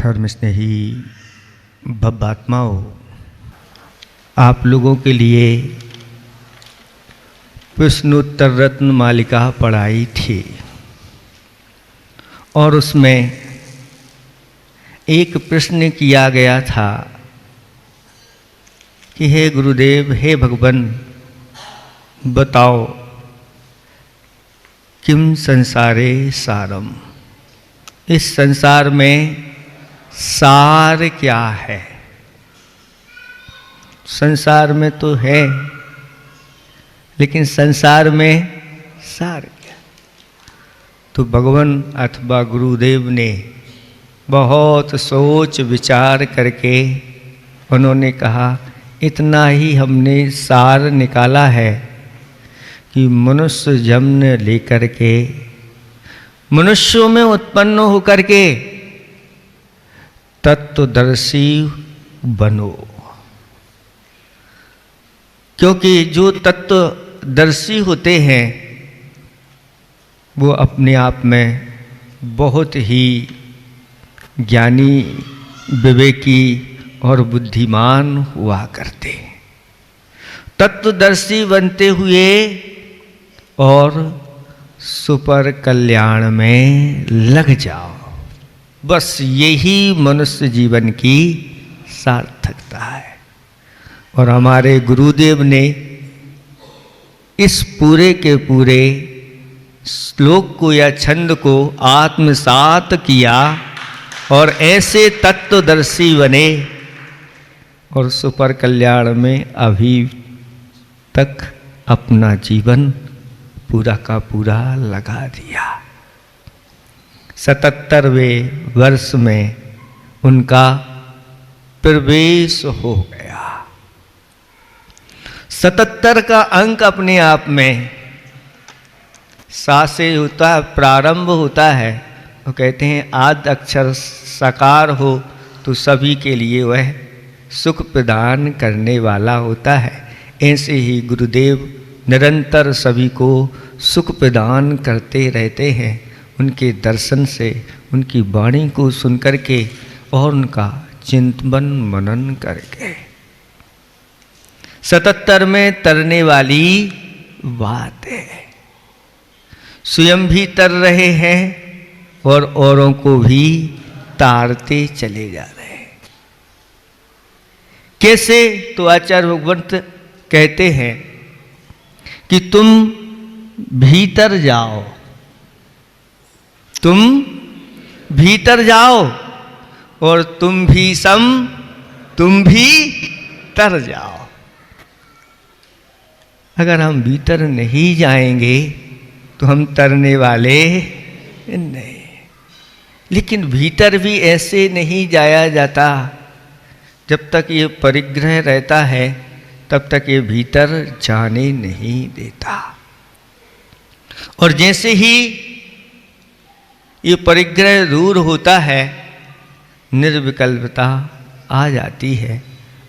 धर्म स्नेही भव्यात्माओं, आप लोगों के लिए प्रश्नोत्तर रत्न मालिका पढ़ाई थी और उसमें एक प्रश्न किया गया था कि हे गुरुदेव, हे भगवान, बताओ किम संसारे सारम, इस संसार में सार क्या है। संसार में तो है, लेकिन संसार में सार क्या। तो भगवान अथवा गुरुदेव ने बहुत सोच विचार करके उन्होंने कहा, इतना ही हमने सार निकाला है कि मनुष्य जन्म लेकर के मनुष्यों में उत्पन्न होकर के तत्वदर्शी बनो। क्योंकि जो तत्वदर्शी होते हैं वो अपने आप में बहुत ही ज्ञानी, विवेकी और बुद्धिमान हुआ करते हैं। तत्वदर्शी बनते हुए और सुपर कल्याण में लग जाओ, बस यही मनुष्य जीवन की सार्थकता है। और हमारे गुरुदेव ने इस पूरे के पूरे श्लोक को या छंद को आत्मसात किया और ऐसे तत्वदर्शी बने और सुपर कल्याण में अभी तक अपना जीवन पूरा का पूरा लगा दिया। 77वें वर्ष में उनका प्रवेश हो गया। 77 का अंक अपने आप में सा से होता है, प्रारंभ होता है। वो कहते हैं आद्य अक्षर साकार हो तो सभी के लिए वह सुख प्रदान करने वाला होता है। ऐसे ही गुरुदेव निरंतर सभी को सुख प्रदान करते रहते हैं। उनके दर्शन से, उनकी वाणी को सुनकर के और उनका चिंतन मनन करके 77 में तरने वाली बात है। स्वयं भी तर रहे हैं और औरों को भी तारते चले जा रहे हैं। कैसे? तो आचार्य भगवंत कहते हैं कि तुम भीतर जाओ, तुम भीतर जाओ और तुम भी तर जाओ। अगर हम भीतर नहीं जाएंगे तो हम तरने वाले नहीं। लेकिन भीतर भी ऐसे नहीं जाया जाता। जब तक ये परिग्रह रहता है तब तक ये भीतर जाने नहीं देता। और जैसे ही ये परिग्रह दूर होता है, निर्विकल्पता आ जाती है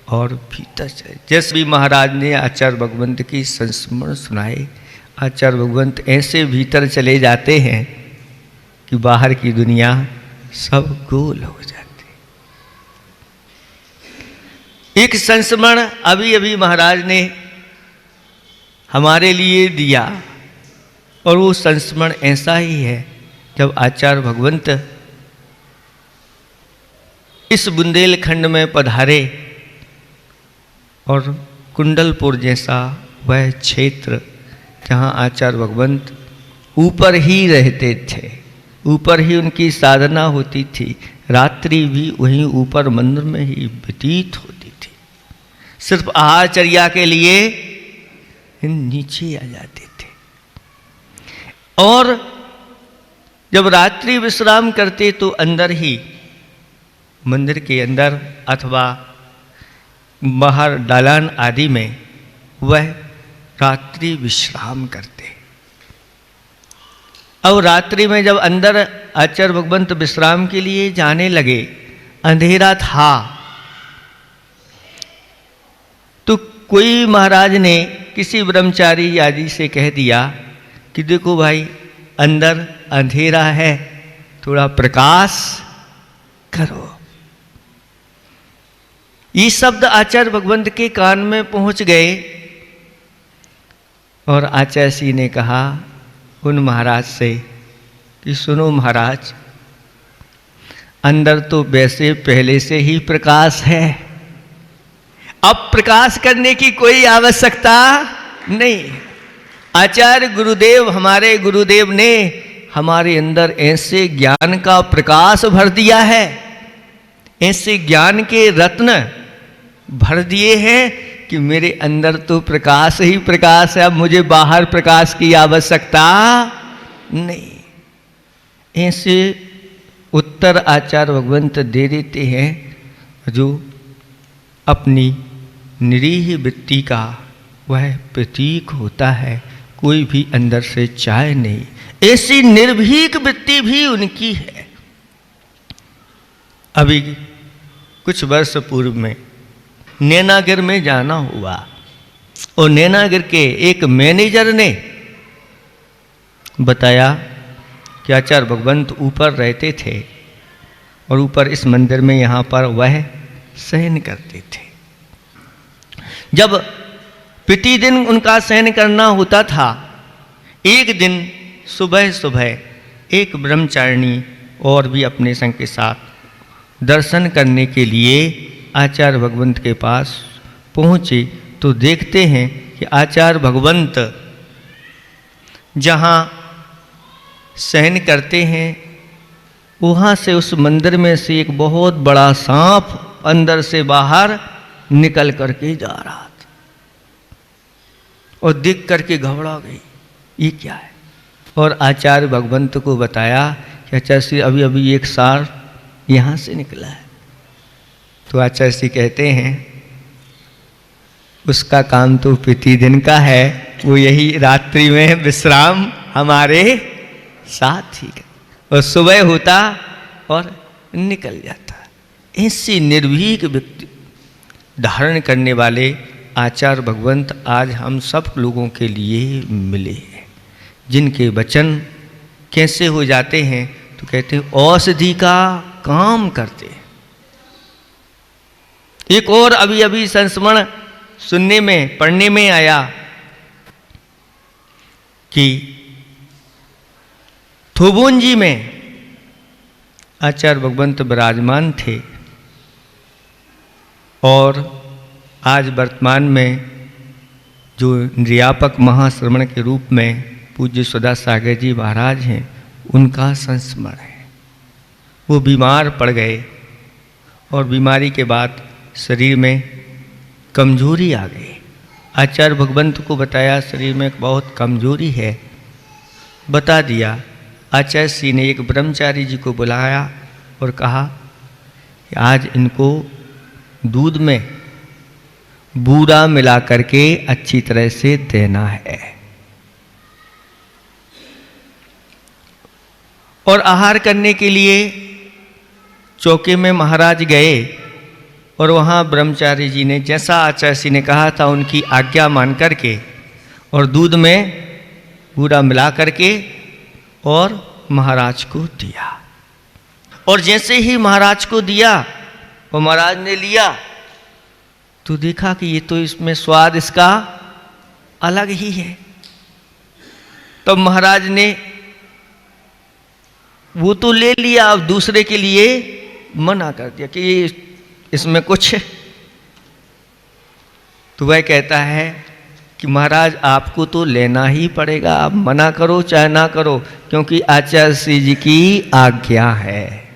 और भीतर चले। जैसे भी महाराज ने आचार्य भगवंत की संस्मरण सुनाए, आचार्य भगवंत ऐसे भीतर चले जाते हैं कि बाहर की दुनिया सब गोल हो जाती। एक संस्मरण अभी अभी महाराज ने हमारे लिए दिया और वो संस्मरण ऐसा ही है। जब आचार्य भगवंत इस बुंदेलखंड में पधारे और कुंडलपुर जैसा वह क्षेत्र जहाँ आचार्य भगवंत ऊपर ही रहते थे, ऊपर ही उनकी साधना होती थी, रात्रि भी वहीं ऊपर मंदिर में ही व्यतीत होती थी। सिर्फ आहारचर्या के लिए नीचे आ जाते थे। और जब रात्रि विश्राम करते तो अंदर ही मंदिर के अंदर अथवा बाहर दालान आदि में वह रात्रि विश्राम करते। अब रात्रि में जब अंदर आचार्य भगवंत विश्राम के लिए जाने लगे, अंधेरा था, तो कोई महाराज ने किसी ब्रह्मचारी आदि से कह दिया कि देखो भाई, अंदर अंधेरा है, थोड़ा प्रकाश करो। ये शब्द आचार्य भगवंत के कान में पहुंच गए और आचार्य जी ने कहा उन महाराज से कि सुनो महाराज, अंदर तो वैसे पहले से ही प्रकाश है, अब प्रकाश करने की कोई आवश्यकता नहीं। आचार्य गुरुदेव, हमारे गुरुदेव ने हमारे अंदर ऐसे ज्ञान का प्रकाश भर दिया है, ऐसे ज्ञान के रत्न भर दिए हैं कि मेरे अंदर तो प्रकाश ही प्रकाश है, अब मुझे बाहर प्रकाश की आवश्यकता नहीं। ऐसे उत्तर आचार्य भगवंत दे देते हैं जो अपनी निरीह वृत्ति का वह प्रतीक होता है, कोई भी अंदर से चाहे नहीं। ऐसी निर्भीक वृत्ति भी उनकी है। अभी कुछ वर्ष पूर्व में नैनागिर में जाना हुआ और नैनागिर के एक मैनेजर ने बताया कि आचार्य भगवंत ऊपर रहते थे और ऊपर इस मंदिर में यहाँ पर वह शयन करते थे। जब प्रतिदिन उनका शयन करना होता था, एक दिन सुबह सुबह एक ब्रह्मचारिणी और भी अपने संग के साथ दर्शन करने के लिए आचार्य भगवंत के पास पहुँचे तो देखते हैं कि आचार्य भगवंत जहाँ शयन करते हैं वहाँ से उस मंदिर में से एक बहुत बड़ा सांप अंदर से बाहर निकल करके जा रहा था और देख करके घबरा गई, ये क्या है। और आचार्य भगवंत को बताया कि आचार्य श्री अभी अभी एक सांप यहाँ से निकला है। तो आचार्य श्री कहते हैं उसका काम तो प्रतिदिन का है, वो यही रात्रि में विश्राम हमारे साथ ही और सुबह होता और निकल जाता। ऐसी निर्भीक व्यक्ति धारण करने वाले आचार्य भगवंत आज हम सब लोगों के लिए मिले हैं, जिनके वचन कैसे हो जाते हैं तो कहते हैं औषधि का काम करते हैं। एक और अभी अभी संस्मरण सुनने में पढ़ने में आया कि थोबुंजी में आचार्य भगवंत विराजमान थे और आज वर्तमान में जो निर्यापक महाश्रमण के रूप में पूज्य सुधा सागर जी महाराज हैं, उनका संस्मरण है। वो बीमार पड़ गए और बीमारी के बाद शरीर में कमजोरी आ गई। आचार्य भगवंत को बताया शरीर में बहुत कमजोरी है, बता दिया। आचार्य श्री ने एक ब्रह्मचारी जी को बुलाया और कहा कि आज इनको दूध में बूरा मिला करके अच्छी तरह से देना है। और आहार करने के लिए चौके में महाराज गए और वहाँ ब्रह्मचारी जी ने जैसा आचार्य श्री ने कहा था उनकी आज्ञा मान करके और दूध में बूरा मिला करके और महाराज को दिया। और जैसे ही महाराज को दिया और महाराज ने लिया तो देखा कि ये तो इसमें स्वाद इसका अलग ही है। तो महाराज ने वो तो ले लिया, अब दूसरे के लिए मना कर दिया कि इसमें कुछ। तो वह कहता है कि महाराज आपको तो लेना ही पड़ेगा, आप मना करो चाहे ना करो, क्योंकि आचार्य श्री जी की आज्ञा है।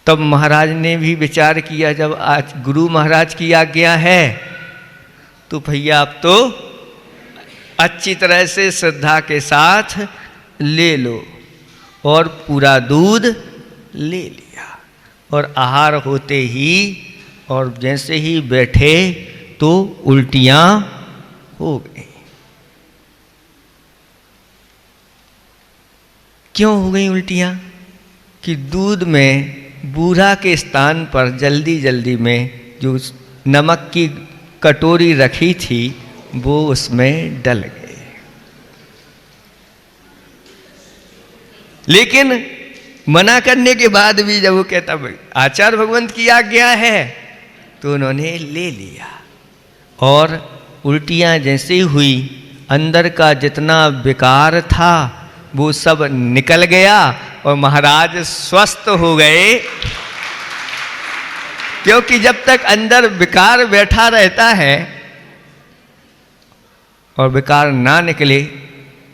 तब महाराज ने भी विचार किया, जब आज गुरु महाराज की आज्ञा है तो भैया आप तो अच्छी तरह से श्रद्धा के साथ ले लो। और पूरा दूध ले लिया और आहार होते ही और जैसे ही बैठे तो उल्टियाँ हो गई। क्यों हो गई उल्टियाँ? कि दूध में बूरा के स्थान पर जल्दी जल्दी में जो नमक की कटोरी रखी थी वो उसमें डल गई। लेकिन मना करने के बाद भी जब वो कहता भाई आचार्य भगवंत की आज्ञा है, तो उन्होंने ले लिया। और उल्टियाँ जैसे ही हुई, अंदर का जितना विकार था वो सब निकल गया और महाराज स्वस्थ हो गए। क्योंकि जब तक अंदर विकार बैठा रहता है और विकार ना निकले,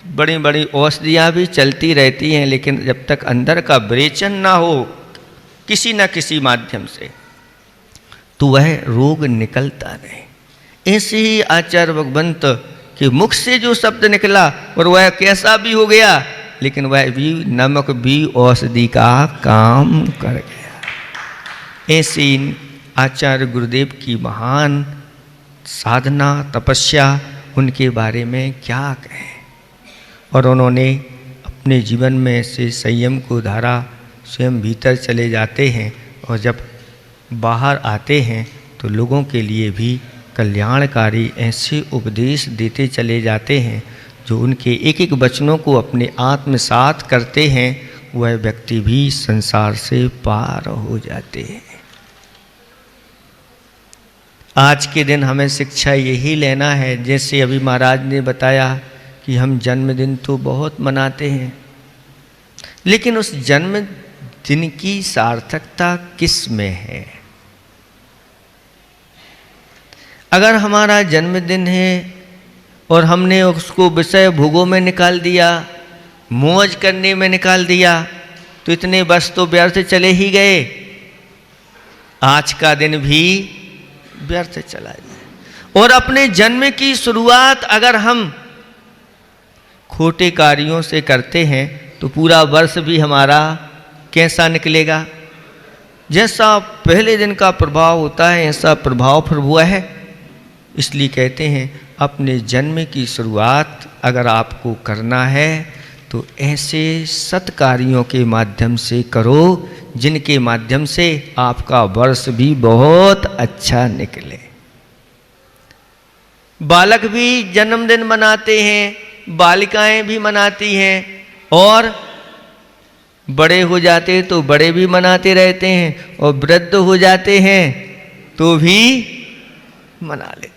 बड़ी बड़ी औषधियाँ भी चलती रहती हैं, लेकिन जब तक अंदर का विरेचन ना हो किसी न किसी माध्यम से, तो वह रोग निकलता नहीं। ऐसे ही आचार्य भगवंत के मुख से जो शब्द निकला और वह कैसा भी हो गया, लेकिन वह भी नमक भी औषधि का काम कर गया। ऐसे आचार्य गुरुदेव की महान साधना तपस्या, उनके बारे में क्या कहें। और उन्होंने अपने जीवन में से संयम को धारा स्वयं भीतर चले जाते हैं, और जब बाहर आते हैं तो लोगों के लिए भी कल्याणकारी ऐसे उपदेश देते चले जाते हैं, जो उनके एक एक वचनों को अपने आत्मसात करते हैं, वह व्यक्ति भी संसार से पार हो जाते हैं। आज के दिन हमें शिक्षा यही लेना है, जैसे अभी महाराज ने बताया कि हम जन्मदिन तो बहुत मनाते हैं, लेकिन उस जन्मदिन की सार्थकता किस में है। अगर हमारा जन्मदिन है और हमने उसको विषय भोगों में निकाल दिया, मौज करने में निकाल दिया, तो इतने वर्ष तो व्यर्थ चले ही गए, आज का दिन भी व्यर्थ चला जाए। और अपने जन्म की शुरुआत अगर हम खोटे कार्यों से करते हैं, तो पूरा वर्ष भी हमारा कैसा निकलेगा। जैसा पहले दिन का प्रभाव होता है, ऐसा प्रभाव फिर हुआ है। इसलिए कहते हैं अपने जन्म की शुरुआत अगर आपको करना है तो ऐसे सत्कार्यों के माध्यम से करो, जिनके माध्यम से आपका वर्ष भी बहुत अच्छा निकले। बालक भी जन्मदिन मनाते हैं, बालिकाएं भी मनाती हैं, और बड़े हो जाते तो बड़े भी मनाते रहते हैं, और वृद्ध हो जाते हैं तो भी मना लेते।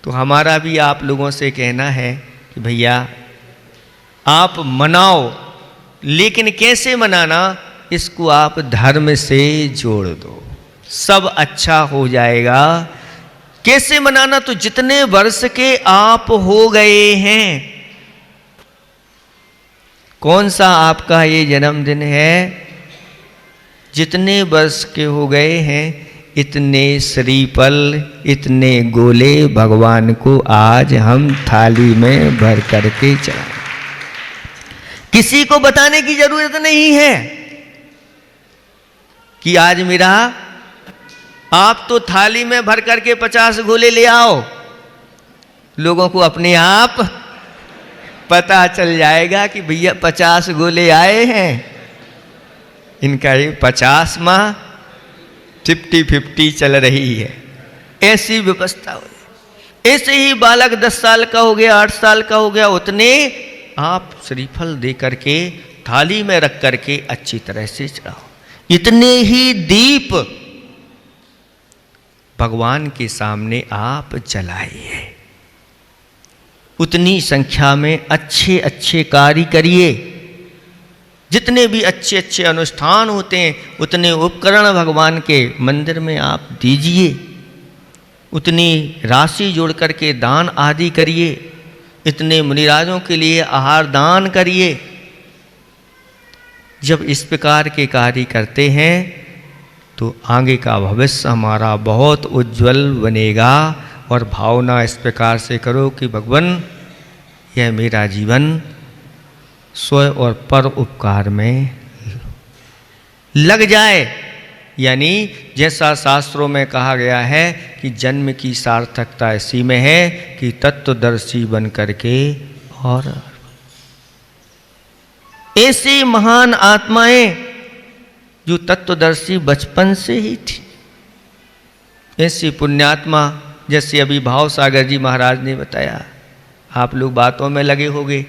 तो हमारा भी आप लोगों से कहना है कि भैया आप मनाओ, लेकिन कैसे मनाना, इसको आप धर्म से जोड़ दो, सब अच्छा हो जाएगा। कैसे मनाना, तो जितने वर्ष के आप हो गए हैं, कौन सा आपका ये जन्मदिन है, जितने वर्ष के हो गए हैं, इतने श्रीफल, इतने गोले भगवान को आज हम थाली में भर करके चढ़ाएं। किसी को बताने की जरूरत नहीं है कि आज मेरा, आप तो थाली में भर करके 50 गोले ले आओ, लोगों को अपने आप पता चल जाएगा कि भैया 50 गोले आए हैं, इनका ये 50वां 50-50 चल रही है। ऐसी व्यवस्था हो। ऐसे ही बालक 10 साल का हो गया, 8 साल का हो गया, उतने आप श्रीफल दे करके थाली में रख करके अच्छी तरह से चढ़ाओ। इतने ही दीप भगवान के सामने आप जलाइए, उतनी संख्या में अच्छे अच्छे कार्य करिए। जितने भी अच्छे अच्छे अनुष्ठान होते हैं, उतने उपकरण भगवान के मंदिर में आप दीजिए, उतनी राशि जोड़ करके दान आदि करिए, इतने मुनिराजों के लिए आहार दान करिए। जब इस प्रकार के कार्य करते हैं तो आगे का भविष्य हमारा बहुत उज्जवल बनेगा। और भावना इस प्रकार से करो कि भगवान यह मेरा जीवन स्व और पर उपकार में लग जाए। यानी जैसा शास्त्रों में कहा गया है कि जन्म की सार्थकता इसी में है कि तत्वदर्शी बन करके, और ऐसी महान आत्माएं जो तत्वदर्शी बचपन से ही थी, ऐसी पुण्यात्मा जैसे अभी भाव सागर जी महाराज ने बताया, आप लोग बातों में लगे होंगे।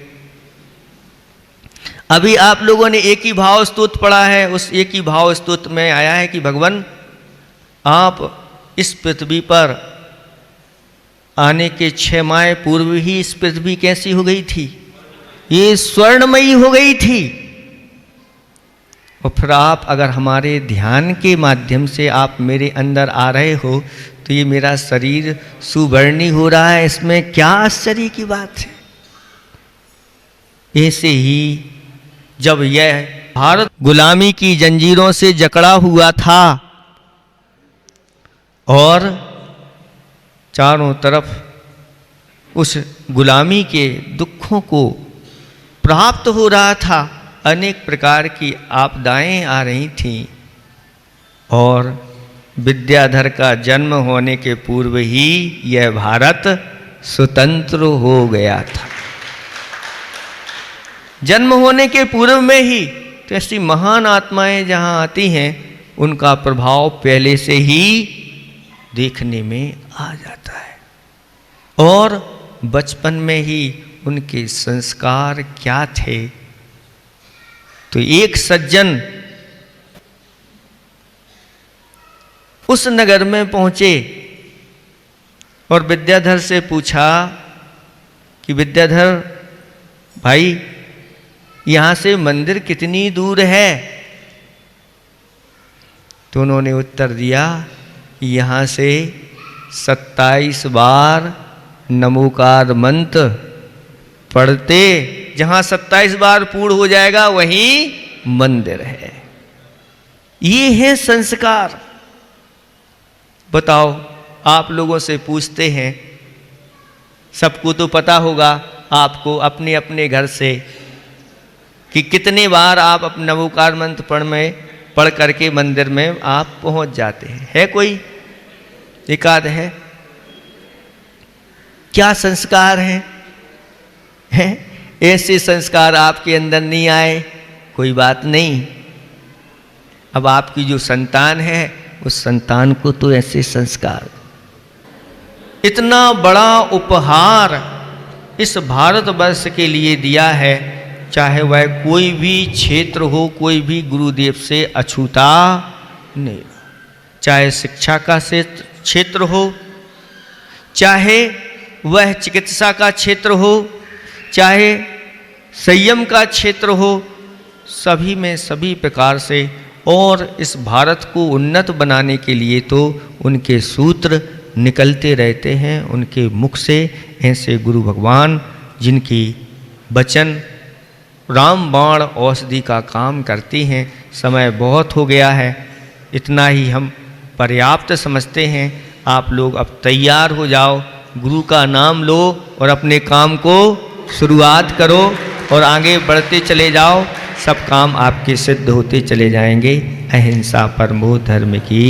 अभी आप लोगों ने एक ही भाव स्तुति पढ़ा है, उस एक ही भाव स्तुति में आया है कि भगवान आप इस पृथ्वी पर आने के 6 माह पूर्व ही इस पृथ्वी कैसी हो गई थी? ये स्वर्णमयी हो गई थी। और फिर आप अगर हमारे ध्यान के माध्यम से आप मेरे अंदर आ रहे हो तो ये मेरा शरीर सुवर्णी हो रहा है, इसमें क्या आश्चर्य की बात है। ऐसे ही जब यह भारत गुलामी की जंजीरों से जकड़ा हुआ था और चारों तरफ उस गुलामी के दुखों को प्राप्त हो रहा था, अनेक प्रकार की आपदाएं आ रही थीं और विद्याधर का जन्म होने के पूर्व ही यह भारत स्वतंत्र हो गया था। जन्म होने के पूर्व में ही तो ऐसी महान आत्माएं जहां आती हैं उनका प्रभाव पहले से ही देखने में आ जाता है और बचपन में ही उनके संस्कार क्या थे। तो एक सज्जन उस नगर में पहुंचे और विद्याधर से पूछा कि विद्याधर भाई, यहाँ से मंदिर कितनी दूर है? तो उन्होंने उत्तर दिया, यहाँ से 27 बार नमोकार मंत्र पढ़ते, जहाँ 27 बार पूर्ण हो जाएगा वहीं मंदिर है। ये है संस्कार। बताओ, आप लोगों से पूछते हैं, सबको तो पता होगा आपको अपने अपने घर से कि कितने बार आप अपने नमोकार मंत्र पढ़ करके मंदिर में आप पहुंच जाते हैं। है कोई एकाध है? क्या संस्कार हैं? ऐसे संस्कार आपके अंदर नहीं आए, कोई बात नहीं। अब आपकी जो संतान है उस संतान को तो ऐसे संस्कार। इतना बड़ा उपहार इस भारतवर्ष के लिए दिया है, चाहे वह कोई भी क्षेत्र हो, कोई भी गुरुदेव से अछूता नहीं। चाहे शिक्षा का क्षेत्र हो, चाहे वह चिकित्सा का क्षेत्र हो, चाहे संयम का क्षेत्र हो, सभी में सभी प्रकार से। और इस भारत को उन्नत बनाने के लिए तो उनके सूत्र निकलते रहते हैं उनके मुख से। ऐसे गुरु भगवान जिनकी वचन रामबाण औषधि का काम करती हैं। समय बहुत हो गया है, इतना ही हम पर्याप्त समझते हैं। आप लोग अब तैयार हो जाओ, गुरु का नाम लो और अपने काम को शुरुआत करो और आगे बढ़ते चले जाओ। सब काम आपके सिद्ध होते चले जाएंगे। अहिंसा परमो धर्म की